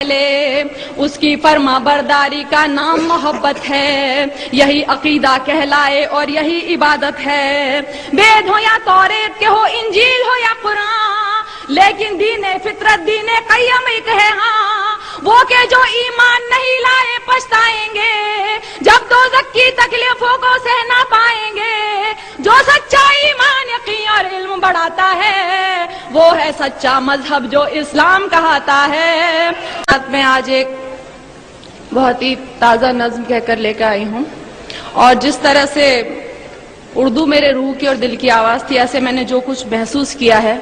اس کی فرما برداری کا نام محبت ہے، یہی عقیدہ کہلائے اور یہی عبادت ہے۔ وید ہو یا توریت کے ہو، انجیل ہو یا قرآن، لیکن دین فطرت دین قیم ایک ہے ہاں، وہ کہ جو ایمان نہیں لائے پچھتائیں گے، جب دوزخ کی تکلیفوں کو سہ نہ پائیں گے۔ جو سچا ایمان یقین اور علم بڑھاتا ہے، وہ ہے سچا مذہب جو اسلام کہاتا ہے۔ میں آج ایک بہت ہی تازہ نظم کہہ کر لے کر آئی ہوں، اور جس طرح سے اردو میرے روح کی اور دل کی آواز تھی، ایسے میں نے جو کچھ محسوس کیا ہے،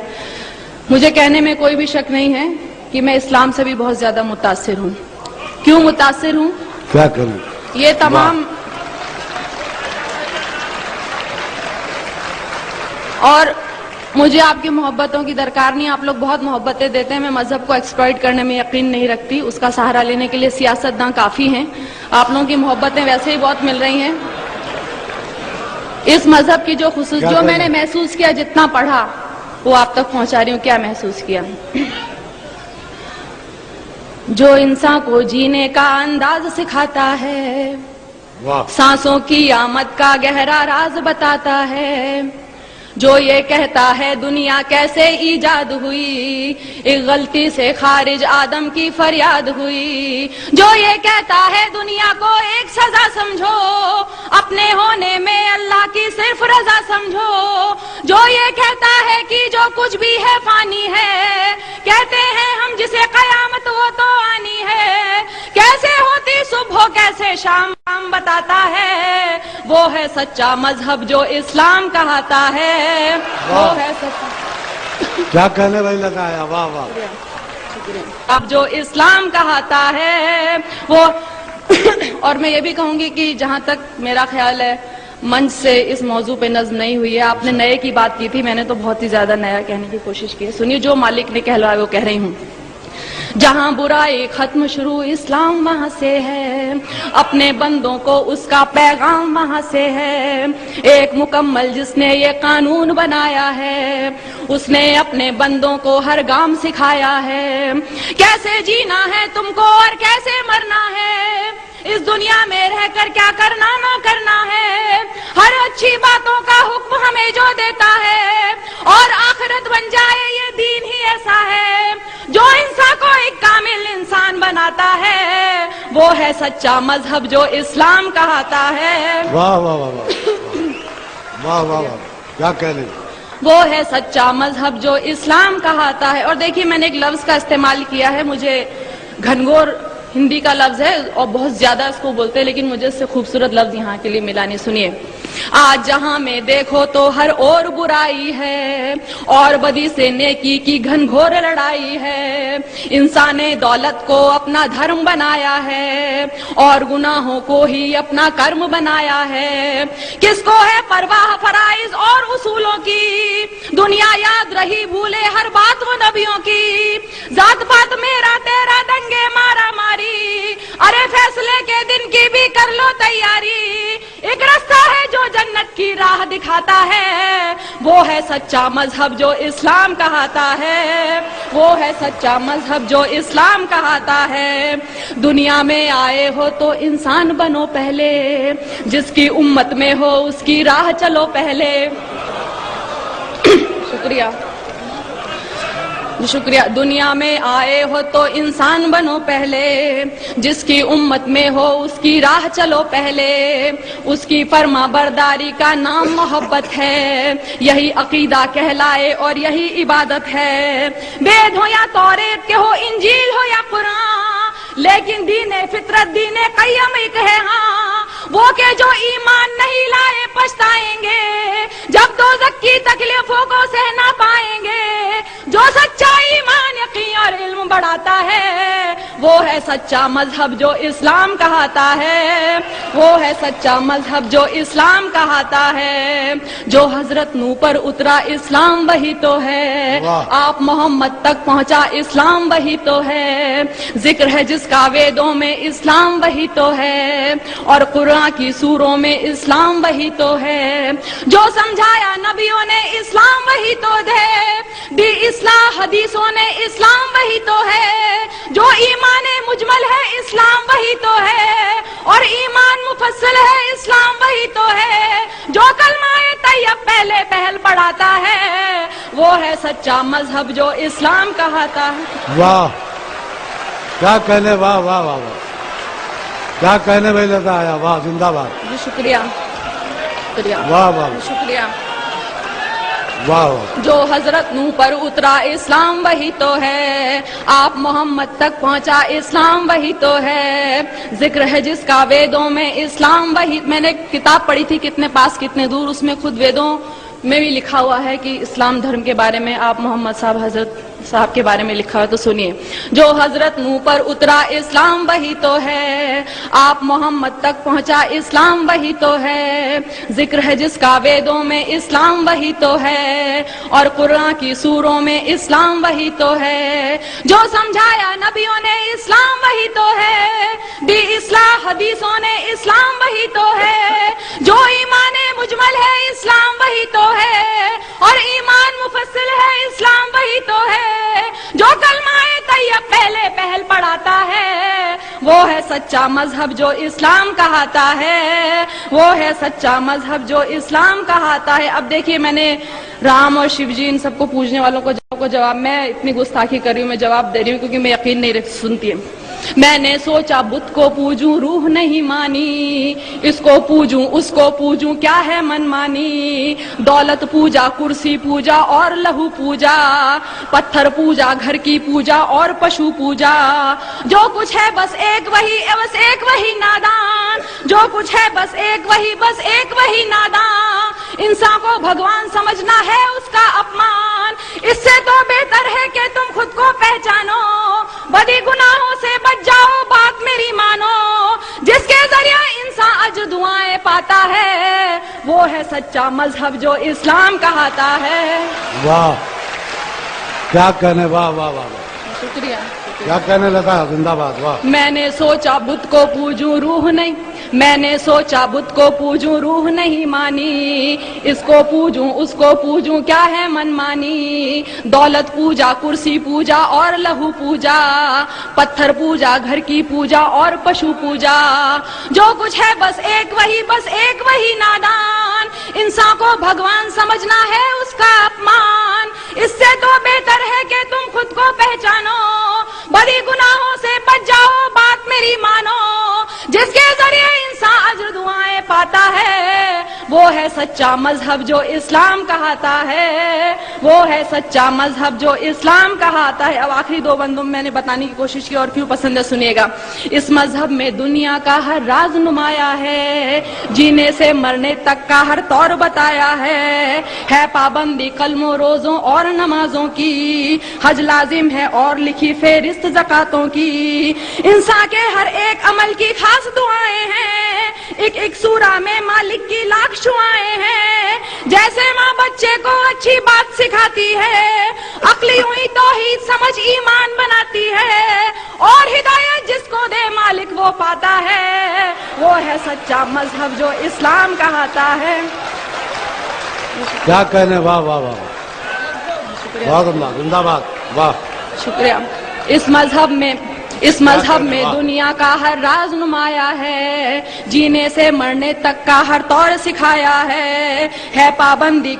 مجھے کہنے میں کوئی بھی شک نہیں ہے کہ میں اسلام سے بھی بہت زیادہ متاثر ہوں۔ کیوں متاثر ہوں؟ کیا کروں؟ یہ تمام اور مجھے آپ کی محبتوں کی درکار نہیں، آپ لوگ بہت محبتیں دیتے ہیں، میں مذہب کو ایکسپلائٹ کرنے میں یقین نہیں رکھتی، اس کا سہارا لینے کے لیے سیاستداں کافی ہیں، آپ لوگوں کی محبتیں ویسے ہی بہت مل رہی ہیں۔ اس مذہب کی جو خصوص جو میں نے محسوس کیا، جتنا پڑھا وہ آپ تک پہنچا رہی ہوں۔ کیا محسوس کیا؟ جو انسان کو جینے کا انداز سکھاتا ہے، سانسوں کی آمد کا گہرا راز بتاتا ہے، جو یہ کہتا ہے دنیا کیسے ایجاد ہوئی، ایک غلطی سے خارج آدم کی فریاد ہوئی، جو یہ کہتا ہے دنیا کو ایک سزا سمجھو، اپنے ہونے میں اللہ کی صرف رضا سمجھو، جو یہ کہتا ہے کہ جو کچھ بھی ہے فانی ہے، کہتے ہیں ہم جسے قیامت وہ تو آنی ہے، کیسے ہوتی صبح کیسے شام بتاتا ہے، وہ ہے سچا مذہب جو اسلام کہاتا ہے، وہ ہے سچا۔ کیا کہنے والی لگایا، واہ واہ۔ اب جو اسلام کہاتا ہے وہ اور میں یہ بھی کہوں گی کہ جہاں تک میرا خیال ہے منچ سے اس موضوع پہ نظم نہیں ہوئی ہے، آپ نے نئے کی بات کی تھی، میں نے تو بہت ہی زیادہ نیا کہنے کی کوشش کی ہے۔ سنیے، جو مالک نے کہلوایا وہ کہہ رہی ہوں۔ جہاں برائی ختم شروع اسلام وہاں سے ہے، اپنے بندوں کو اس کا پیغام وہاں سے ہے، ایک مکمل جس نے یہ قانون بنایا ہے، اس نے اپنے بندوں کو ہر گام سکھایا ہے، کیسے جینا ہے تم کو اور کیسے مرنا ہے، اس دنیا میں رہ کر کیا کرنا نہ کرنا ہے، ہر اچھی باتوں کا حکم ہمیں جو دیتا ہے، اور آخرت بن جائے یہ دین ہی ایسا ہے جو انسان کو ایک کامل انسان بناتا ہے، وہ ہے سچا مذہب جو اسلام کہاتا ہے۔ واہ واہ واہ واہ واہ واہ، کیا کہنے۔ وہ ہے سچا مذہب جو اسلام کہاتا ہے۔ اور دیکھیے، میں نے ایک لفظ کا استعمال کیا ہے، مجھے گھنگور ہندی کا لفظ ہے اور بہت زیادہ اس کو بولتے ہیں، لیکن مجھے اس سے خوبصورت لفظ یہاں کے لیے ملا نہیں۔ سنیے، آج جہاں میں دیکھو تو ہر اور برائی ہے، اور بدی سے نیکی کی گھنگھور لڑائی ہے، انسان نے دولت کو اپنا دھرم بنایا ہے، اور گناہوں کو ہی اپنا کرم بنایا ہے، کس کو ہے پرواہ فرائض اور اصولوں کی، دنیا یاد رہی بھولے ہر بات وہ نبیوں کی، ذات پات میرا تیرا دنگے مارا ماری، ارے فیصلے کے دن کی بھی کر لو تیاری، ایک راستہ ہے جو جنت کی راہ دکھاتا ہے، وہ ہے سچا مذہب جو اسلام کہاتا ہے، وہ ہے سچا مذہب جو اسلام کہاتا ہے۔ دنیا میں آئے ہو تو انسان بنو پہلے، جس کی امت میں ہو اس کی راہ چلو پہلے۔ شکریہ۔ دنیا میں آئے ہو تو انسان بنو پہلے، جس کی امت میں ہو اس کی راہ چلو پہلے، اس کی فرما برداری کا نام محبت ہے، یہی عقیدہ کہلائے اور یہی عبادت ہے۔ وید ہو یا توریت کے ہو، انجیل ہو یا قرآن، لیکن دین فطرت دین قیم ایک ہے ہاں، وہ کہ جو ایمان نہیں لائے پچھتائیں گے، جب دوزخ کی تکلیفوں کو سہ نہ پائیں گے، جو سچا ایمان یقین اور علم بڑھاتا ہے، وہ ہے سچا مذہب جو اسلام کہاتا ہے، وہ ہے سچا مذہب جو اسلام کہاتا ہے۔ جو حضرت نوح پر اترا اسلام وہی تو ہے، آپ محمد تک پہنچا اسلام وہی تو ہے، ذکر ہے جس کا ویدوں میں اسلام وہی تو ہے، اور قرآن کی سوروں میں اسلام وہی تو ہے، جو سمجھایا نبیوں نے اسلام وہی تو ہے، دی اصلاح حدیثوں نے اسلام وہی تو ہے، جو ایمان ایمان مجمل ہے اسلام وہی تو ہے، اور ایمان مفصل ہے اسلام وہی تو ہے، جو کلمہ طیب پہلے پہل پڑھاتا ہے وہ ہے سچا مذہب جو اسلام کہاتا ہے۔ واہ کیا کہنے، واہ واہ واہ واہ کیا کہنے میں لیتا آیا، واہ زندہ باد، جی شکریہ شکریہ واہ واہ شکریہ۔ واہ واہ جو حضرت نوح پر اترا اسلام وہی تو ہے، آپ محمد تک پہنچا اسلام وہی تو ہے، ذکر ہے جس کا ویدوں میں اسلام وہی۔ میں نے کتاب پڑھی تھی کتنے پاس کتنے دور، اس میں خود ویدوں میں بھی لکھا ہوا ہے کہ اسلام دھرم کے بارے میں آپ محمد صاحب حضرت صاحب کے بارے میں لکھا ہے، تو سنیے۔ جو حضرت نوح پر اترا اسلام وہی تو ہے، آپ محمد تک پہنچا اسلام وہی تو ہے، ذکر ہے جس کا ویدوں میں اسلام وہی تو ہے، اور قرآن کی سوروں میں اسلام وہی تو ہے، جو سمجھایا نبیوں نے اسلام وہی تو ہے، دی اصلاح حدیثوں نے اسلام وہی تو ہے، جو ایمان مجمل ہے اسلام وہی تو ہے، اور ایمان مفصل ہے اسلام وہی تو ہے، جو کلمہ طیب پہلے پہل پڑھاتا ہے وہ ہے سچا مذہب جو اسلام کہاتا ہے، وہ ہے سچا مذہب جو اسلام کہاتا ہے۔ اب دیکھیے میں نے رام اور شیو جی ان سب کو پوجنے والوں کو جواب، میں اتنی گستاخی کر رہی ہوں، میں جواب دے رہی ہوں کیونکہ میں یقین نہیں سنتی ہے۔ میں نے سوچا بت کو پوجوں روح نہیں مانی، اس کو پوجوں اس کو پوجوں کیا ہے من مانی، دولت پوجا کرسی پوجا اور لہو پوجا، پتھر پوجا گھر کی پوجا اور پشو پوجا، جو کچھ ہے بس ایک وہی نادان، جو کچھ ہے بس ایک وہی نادان، انسان کو بھگوان سمجھنا ہے اس کا اپمان، اس سے تو بہتر ہے کہ تم خود کو پہچانو، بدی گناہوں سے بچ جاؤ بات میری مانو، جس کے ذریعہ انسان اجر دعائیں پاتا ہے وہ ہے سچا مذہب جو اسلام کہاتا ہے۔ واہ کیا کہنے، واہ واہ واہ واہ شکریہ کیا کہنے لگا، زندہ باد، واہ۔ میں نے سوچا بت کو پوجوں روح نہیں، میں نے سوچا بت کو پوجوں روح نہیں مانی، اس کو پوجوں اس کو پوجوں کیا ہے من مانی، دولت پوجا کرسی پوجا اور لہو پوجا، پتھر پوجا گھر کی پوجا اور پشو پوجا، جو کچھ ہے بس ایک وہی نادان، انسان کو بھگوان سمجھنا ہے اس کا اپمان، اس سے تو بہتر ہے کہ تم خود کو پہچانو، بڑی گناہوں سے بچ جاؤ بات میری مانو، جس کے ذریعے انسان اجر دعائیں پاتا ہے وہ ہے سچا مذہب جو اسلام کہاتا ہے، وہ ہے سچا مذہب جو اسلام کہاتا ہے۔ اب آخری دو بندوں میں نے بتانے کی کوشش کی اور کیوں پسند ہے سنیے گا۔ اس مذہب میں دنیا کا ہر راز نمایا ہے، جینے سے مرنے تک کا ہر طور بتایا ہے پابندی کلموں روزوں اور نمازوں کی، حج لازم ہے اور لکھی فہرست زکاتوں کی، انسان کے ہر ایک عمل کی خاص دعائیں ہیں، ایک ایک سورہ میں مالک کی لاکھ شعائیں ہیں، جیسے ماں بچے کو اچھی بات سکھاتی ہے، عقلی ہوئی توحید سمجھ ایمان بناتی ہے، اور ہدایت جس کو دے مالک وہ پاتا ہے، وہ ہے سچا مذہب جو اسلام کہاتا ہے۔ کیا کہنے، واہ واہ واہ بہت اللہ، زندہ باد، واہ۔ شکریہ۔ اس مذہب میں دنیا کا ہر راز نمایا ہے، جینے سے مرنے تک کا ہر طور سکھایا ہے پابندی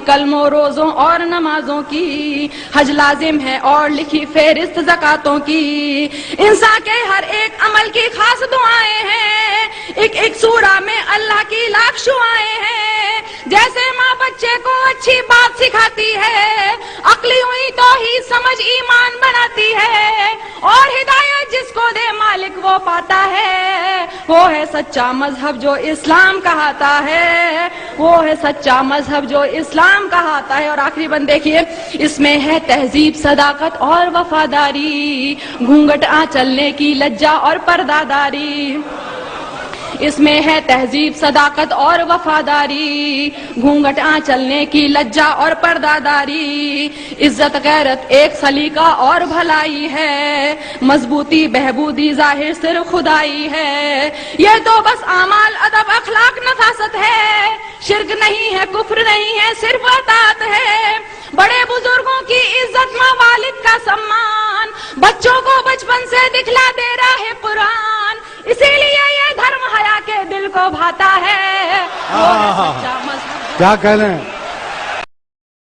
کلموں روزوں اور نمازوں کی، حج لازم ہے اور لکھی فہرست زکاتوں کی، انسان کے ہر ایک عمل کی خاص دعائیں ہیں، ایک ایک سورہ میں اللہ کی لاکھ شعائیں ہیں، جیسے ماں بچے کو اچھی بات سکھاتی ہے، عقلی ہوئی توحید سمجھ ایمان بناتی ہے، اور ہدایت جس کو دے مالک وہ پاتا ہے، وہ ہے سچا مذہب جو اسلام کہاتا ہے، وہ ہے سچا مذہب جو اسلام کہاتا ہے۔ اور آخری بند دیکھیے، اس میں ہے تہذیب صداقت اور وفاداری، گھونگھٹ چلنے کی لجا اور پرداداری، اس میں ہے تہذیب صداقت اور وفاداری، گھونگھٹ چلنے کی لجا اور پرداداری، عزت غیرت ایک سلیقہ اور بھلائی ہے، مضبوطی بہبودی ظاہر صرف خدائی ہے، یہ تو بس اعمال ادب اخلاق نفاست ہے، شرک نہیں ہے کفر نہیں ہے صرف اطاعت ہے، بڑے بزرگوں کی عزت ماں والد کا سمان بچوں کو بچپن سے دکھلا دے رہا ہے قرآن اسی لیے یہ دھرم حیا کے دل کو بھاتا ہے وہ ہے سچا مذہب کیا کہنے